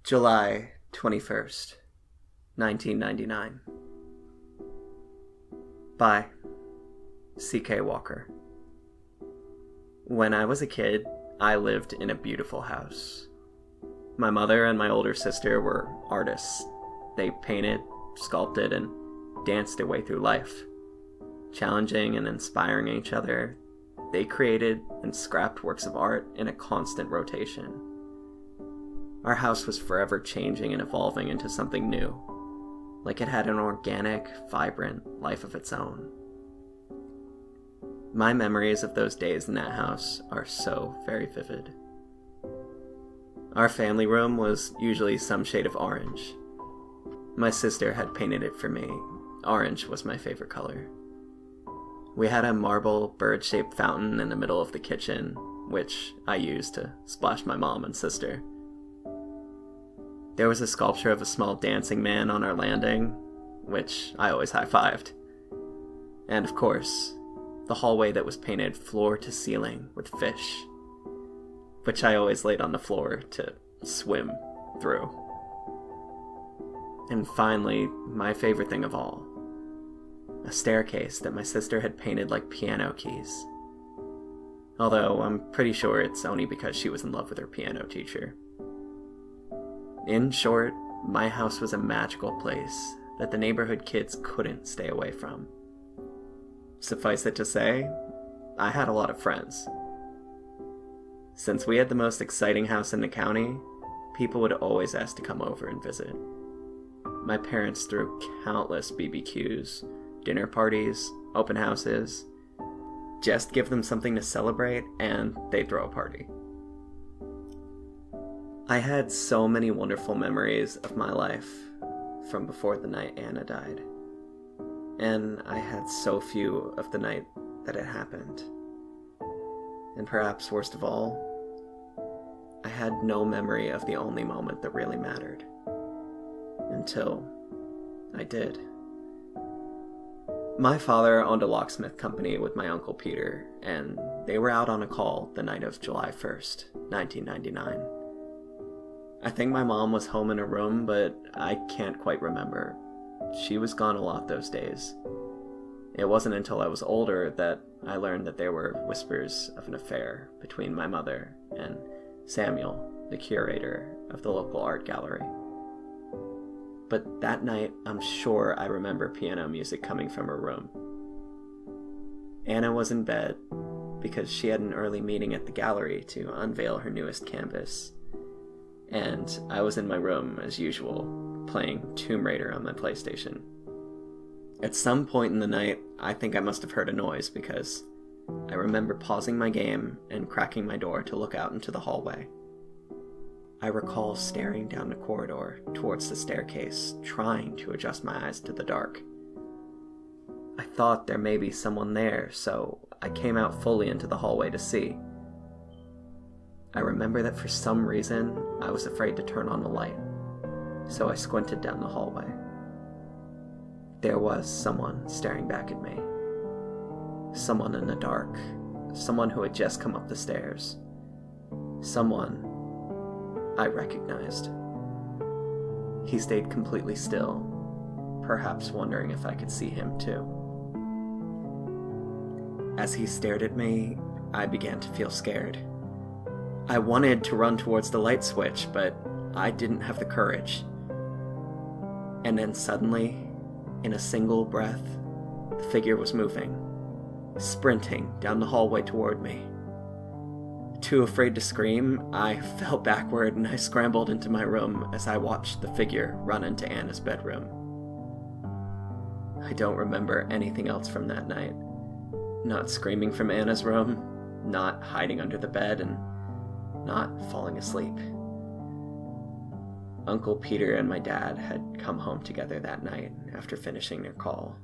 July 21st, 1999. By C.K. Walker. When I was a kid, I lived in a beautiful house. My mother and my older sister were artists. They painted, sculpted, and danced their way through life. Challenging and inspiring each other, they created and scrapped works of art in a constant rotation. Our house was forever changing and evolving into something new, like it had an organic, vibrant life of its own. My memories of those days in that house are so very vivid. Our family room was usually some shade of orange. My sister had painted it for me. Orange was my favorite color. We had a marble, bird-shaped fountain in the middle of the kitchen, which I used to splash my mom and sister. There was a sculpture of a small dancing man on our landing, which I always high-fived. And of course, the hallway that was painted floor to ceiling with fish, which I always laid on the floor to swim through. And finally, my favorite thing of all, a staircase that my sister had painted like piano keys. Although I'm pretty sure it's only because she was in love with her piano teacher. In short, my house was a magical place that the neighborhood kids couldn't stay away from. Suffice it to say, I had a lot of friends. Since we had the most exciting house in the county, people would always ask to come over and visit. My parents threw countless BBQs, dinner parties, open houses. Just give them something to celebrate and they'd throw a party. I had so many wonderful memories of my life from before the night Anna died. And I had so few of the night that it happened. And perhaps worst of all, I had no memory of the only moment that really mattered. Until I did. My father owned a locksmith company with my Uncle Peter, and they were out on a call the night of July 1st, 1999. I think my mom was home in her room, but I can't quite remember. She was gone a lot those days. It wasn't until I was older that I learned that there were whispers of an affair between my mother and Samuel, the curator of the local art gallery. But that night, I'm sure I remember piano music coming from her room. Anna was in bed because she had an early meeting at the gallery to unveil her newest canvas. And I was in my room, as usual, playing Tomb Raider on my PlayStation. At some point in the night, I think I must have heard a noise because I remember pausing my game and cracking my door to look out into the hallway. I recall staring down the corridor towards the staircase, trying to adjust my eyes to the dark. I thought there may be someone there, so I came out fully into the hallway to see. I remember that for some reason, I was afraid to turn on the light, so I squinted down the hallway. There was someone staring back at me. Someone in the dark. Someone who had just come up the stairs. Someone I recognized. He stayed completely still, perhaps wondering if I could see him too. As he stared at me, I began to feel scared. I wanted to run towards the light switch, but I didn't have the courage. And then suddenly, in a single breath, the figure was moving, sprinting down the hallway toward me. Too afraid to scream, I fell backward and I scrambled into my room as I watched the figure run into Anna's bedroom. I don't remember anything else from that night. Not screaming from Anna's room, not hiding under the bed, and not falling asleep. Uncle Peter and my dad had come home together that night after finishing their call.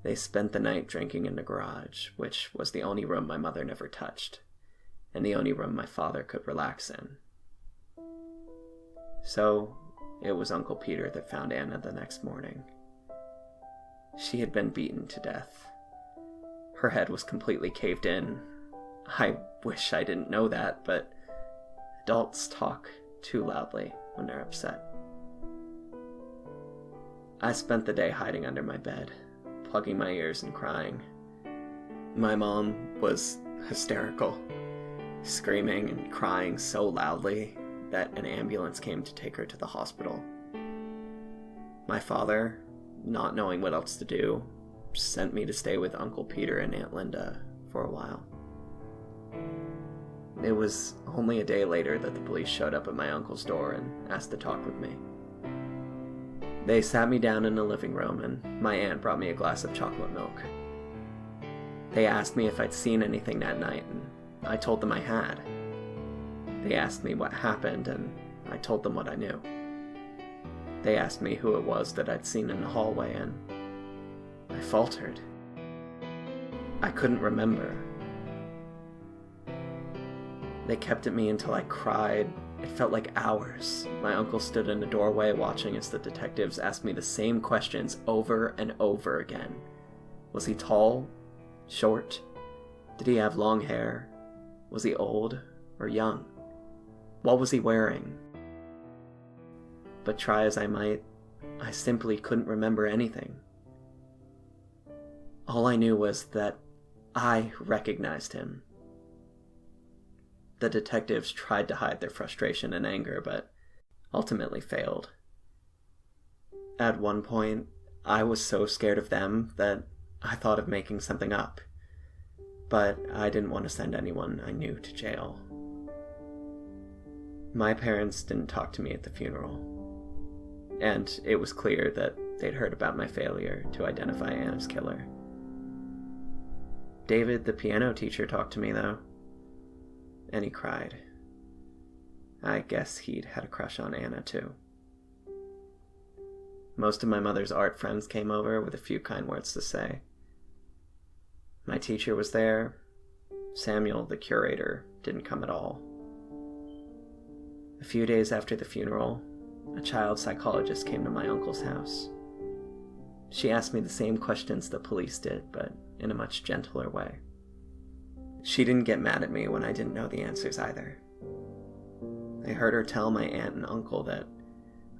They spent the night drinking in the garage, which was the only room my mother never touched, and the only room my father could relax in. So, it was Uncle Peter that found Anna the next morning. She had been beaten to death. Her head was completely caved in. I wish I didn't know that, but adults talk too loudly when they're upset. I spent the day hiding under my bed, plugging my ears and crying. My mom was hysterical, screaming and crying so loudly that an ambulance came to take her to the hospital. My father, not knowing what else to do, sent me to stay with Uncle Peter and Aunt Linda for a while. It was only a day later that the police showed up at my uncle's door and asked to talk with me. They sat me down in the living room and my aunt brought me a glass of chocolate milk. They asked me if I'd seen anything that night, and I told them I had. They asked me what happened, and I told them what I knew. They asked me who it was that I'd seen in the hallway, and I faltered. I couldn't remember. They kept at me until I cried. It felt like hours. My uncle stood in the doorway watching as the detectives asked me the same questions over and over again. Was he tall? Short? Did he have long hair? Was he old or young? What was he wearing? But try as I might, I simply couldn't remember anything. All I knew was that I recognized him. The detectives tried to hide their frustration and anger, but ultimately failed. At one point, I was so scared of them that I thought of making something up, but I didn't want to send anyone I knew to jail. My parents didn't talk to me at the funeral, and it was clear that they'd heard about my failure to identify Anna's killer. David, the piano teacher, talked to me, though, and he cried. I guess he'd had a crush on Anna, too. Most of my mother's art friends came over with a few kind words to say. My teacher was there. Samuel, the curator, didn't come at all. A few days after the funeral, a child psychologist came to my uncle's house. She asked me the same questions the police did, but in a much gentler way. She didn't get mad at me when I didn't know the answers either. I heard her tell my aunt and uncle that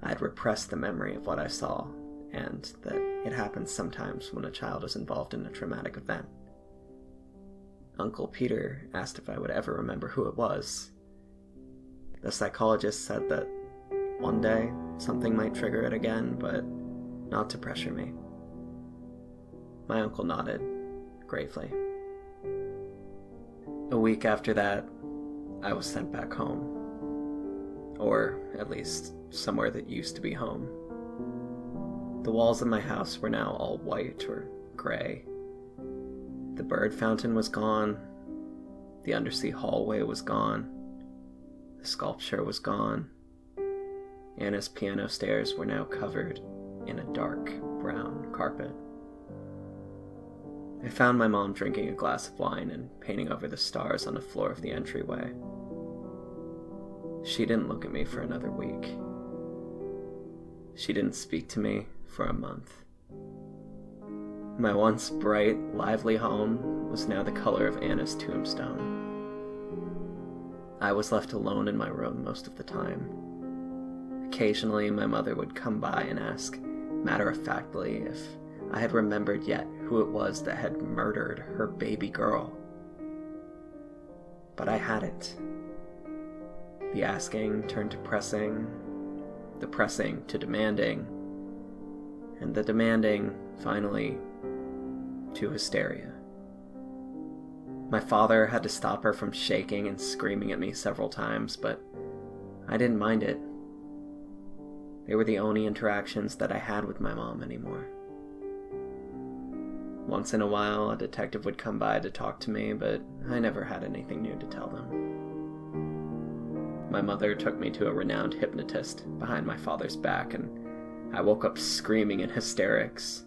I'd repressed the memory of what I saw, and that it happens sometimes when a child is involved in a traumatic event. Uncle Peter asked if I would ever remember who it was. The psychologist said that one day something might trigger it again, but not to pressure me. My uncle nodded, gravely. A week after that, I was sent back home. Or, at least, somewhere that used to be home. The walls of my house were now all white or gray. The bird fountain was gone. The undersea hallway was gone. The sculpture was gone. Anna's piano stairs were now covered in a dark brown carpet. I found my mom drinking a glass of wine and painting over the stars on the floor of the entryway. She didn't look at me for another week. She didn't speak to me for a month. My once bright, lively home was now the color of Anna's tombstone. I was left alone in my room most of the time. Occasionally, my mother would come by and ask, matter-of-factly, if I had remembered yet who it was that had murdered her baby girl. But I hadn't. The asking turned to pressing, the pressing to demanding, and the demanding, finally, to hysteria. My father had to stop her from shaking and screaming at me several times, but I didn't mind it. They were the only interactions that I had with my mom anymore. Once in a while, a detective would come by to talk to me, but I never had anything new to tell them. My mother took me to a renowned hypnotist behind my father's back, and I woke up screaming in hysterics.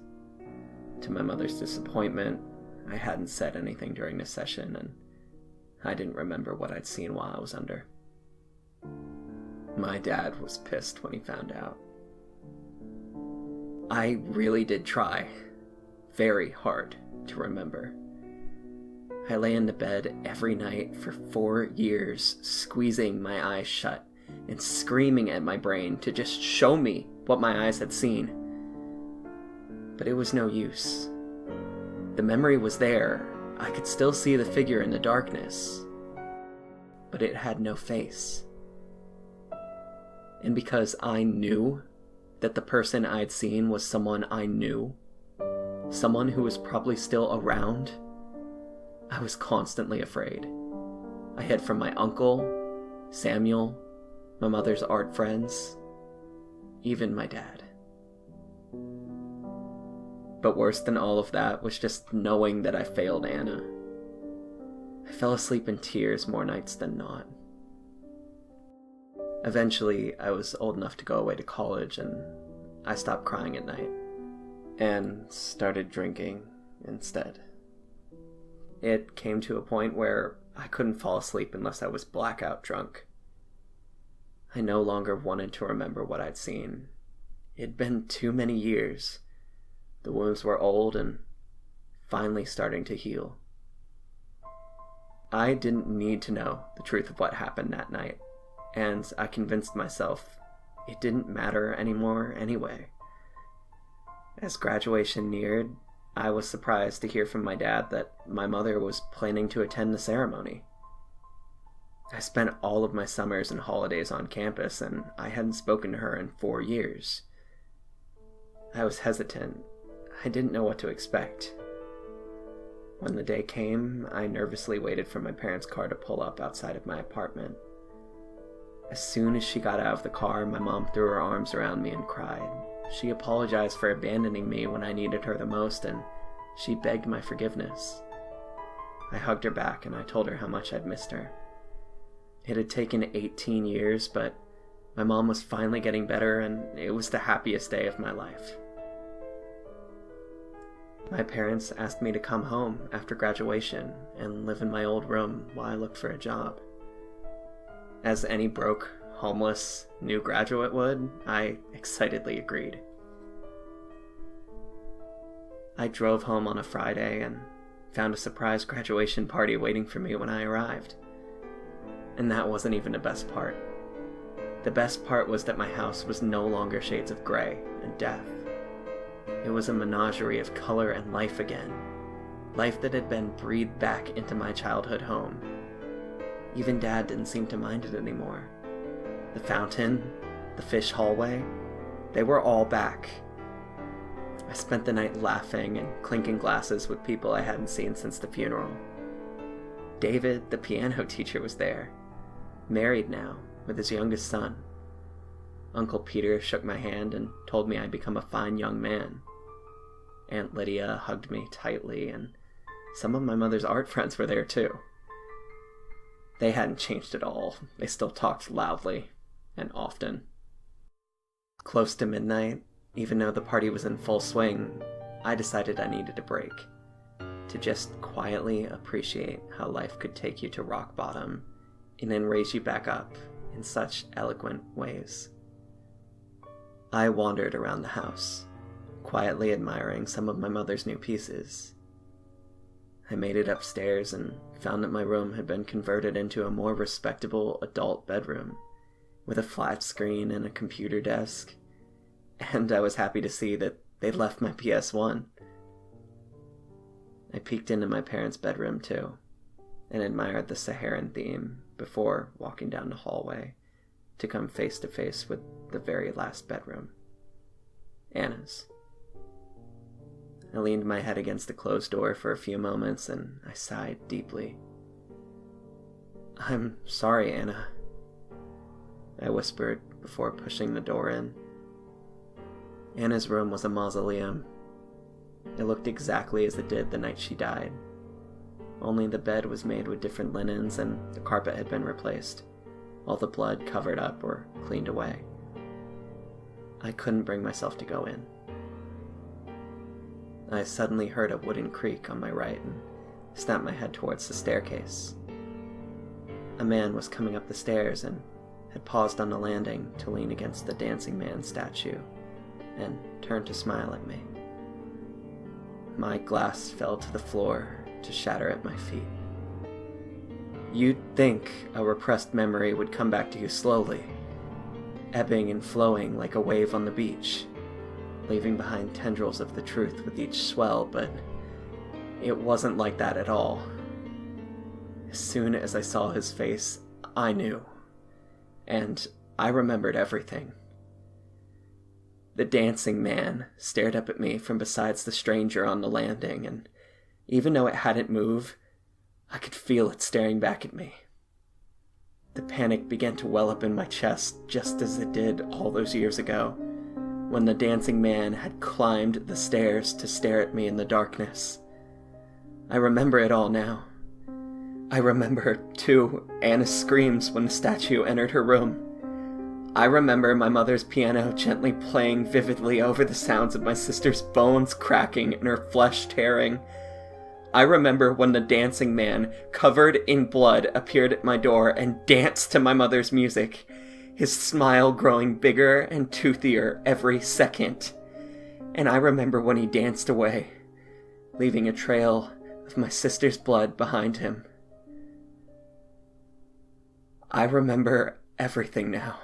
To my mother's disappointment, I hadn't said anything during the session, and I didn't remember what I'd seen while I was under. My dad was pissed when he found out. I really did try, very hard, to remember. I lay in the bed every night for 4 years, squeezing my eyes shut and screaming at my brain to just show me what my eyes had seen. But it was no use. The memory was there. I could still see the figure in the darkness, but it had no face. And because I knew that the person I'd seen was someone I knew, someone who was probably still around, I was constantly afraid. I hid from my uncle, Samuel, my mother's art friends, even my dad. But worse than all of that was just knowing that I failed Anna. I fell asleep in tears more nights than not. Eventually, I was old enough to go away to college, and I stopped crying at night and started drinking instead. It came to a point where I couldn't fall asleep unless I was blackout drunk. I no longer wanted to remember what I'd seen. It'd been too many years. The wounds were old and finally starting to heal. I didn't need to know the truth of what happened that night, and I convinced myself it didn't matter anymore anyway. As graduation neared, I was surprised to hear from my dad that my mother was planning to attend the ceremony. I spent all of my summers and holidays on campus, and I hadn't spoken to her in 4 years. I was hesitant. I didn't know what to expect. When the day came, I nervously waited for my parents' car to pull up outside of my apartment. As soon as she got out of the car, my mom threw her arms around me and cried. She apologized for abandoning me when I needed her the most, and she begged my forgiveness. I hugged her back and I told her how much I'd missed her. It had taken 18 years, but my mom was finally getting better, and it was the happiest day of my life. My parents asked me to come home after graduation and live in my old room while I looked for a job. As any broke, homeless, new graduate would, I excitedly agreed. I drove home on a Friday and found a surprise graduation party waiting for me when I arrived. And that wasn't even the best part. The best part was that my house was no longer shades of gray and death. It was a menagerie of color and life again. Life that had been breathed back into my childhood home. Even Dad didn't seem to mind it anymore. The fountain, the fish hallway, they were all back. I spent the night laughing and clinking glasses with people I hadn't seen since the funeral. David, the piano teacher, was there, married now, with his youngest son. Uncle Peter shook my hand and told me I'd become a fine young man. Aunt Lydia hugged me tightly, and some of my mother's art friends were there too. They hadn't changed at all. They still talked loudly and often. Close to midnight, even though the party was in full swing, I decided I needed a break, to just quietly appreciate how life could take you to rock bottom and then raise you back up in such eloquent ways. I wandered around the house, quietly admiring some of my mother's new pieces. I made it upstairs and found that my room had been converted into a more respectable adult bedroom, with a flat screen and a computer desk, and I was happy to see that they'd left my PS1. I peeked into my parents' bedroom too, and admired the Saharan theme before walking down the hallway to come face to face with the very last bedroom, Anna's. I leaned my head against the closed door for a few moments and I sighed deeply. "I'm sorry, Anna," I whispered before pushing the door in. Anna's room was a mausoleum. It looked exactly as it did the night she died. Only the bed was made with different linens and the carpet had been replaced, all the blood covered up or cleaned away. I couldn't bring myself to go in. I suddenly heard a wooden creak on my right and snapped my head towards the staircase. A man was coming up the stairs and had paused on the landing to lean against the dancing man statue and turned to smile at me. My glass fell to the floor to shatter at my feet. "You'd think a repressed memory would come back to you slowly," ebbing and flowing like a wave on the beach, leaving behind tendrils of the truth with each swell, but it wasn't like that at all. As soon as I saw his face, I knew, and I remembered everything. The dancing man stared up at me from beside the stranger on the landing, and even though it hadn't moved, I could feel it staring back at me. The panic began to well up in my chest just as it did all those years ago, when the dancing man had climbed the stairs to stare at me in the darkness. I remember it all now. I remember, too, Anna's screams when the statue entered her room. I remember my mother's piano gently playing vividly over the sounds of my sister's bones cracking and her flesh tearing. I remember when the dancing man, covered in blood, appeared at my door and danced to my mother's music, his smile growing bigger and toothier every second. And I remember when he danced away, leaving a trail of my sister's blood behind him. I remember everything now.